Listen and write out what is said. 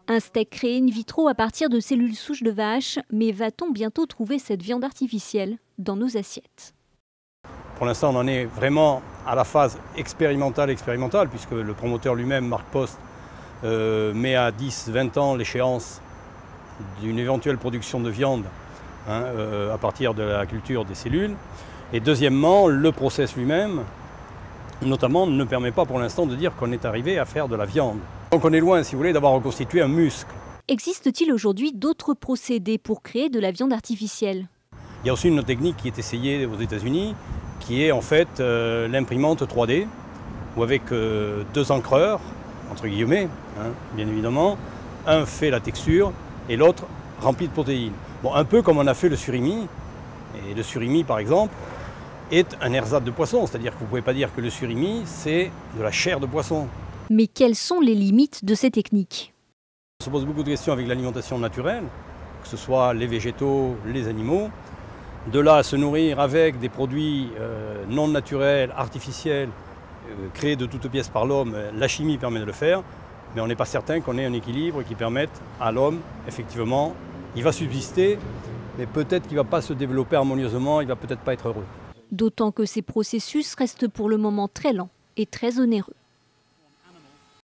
Un steak créé in vitro à partir de cellules souches de vache, mais va-t-on bientôt trouver cette viande artificielle dans nos assiettes? Pour l'instant, on en est vraiment à la phase expérimentale, puisque le promoteur lui-même, Mark Post, met à 10-20 ans l'échéance d'une éventuelle production de viande à partir de la culture des cellules. Et deuxièmement, le process lui-même, notamment, ne permet pas pour l'instant de dire qu'on est arrivé à faire de la viande. Donc on est loin, si vous voulez, d'avoir reconstitué un muscle. Existe-t-il aujourd'hui d'autres procédés pour créer de la viande artificielle? Il y a aussi une autre technique qui est essayée aux États-Unis, qui est en fait l'imprimante 3D, où avec deux encreurs, entre guillemets, bien évidemment, un fait la texture et l'autre rempli de protéines. Bon, un peu comme on a fait le surimi, et le surimi par exemple est un ersatz de poisson, c'est-à-dire que vous ne pouvez pas dire que le surimi c'est de la chair de poisson. Mais quelles sont les limites de ces techniques? On se pose beaucoup de questions avec l'alimentation naturelle, que ce soit les végétaux, les animaux. De là à se nourrir avec des produits non naturels, artificiels, créés de toutes pièces par l'homme, la chimie permet de le faire, mais on n'est pas certain qu'on ait un équilibre qui permette à l'homme, effectivement, il va subsister, mais peut-être qu'il ne va pas se développer harmonieusement, il ne va peut-être pas être heureux. D'autant que ces processus restent pour le moment très lents et très onéreux.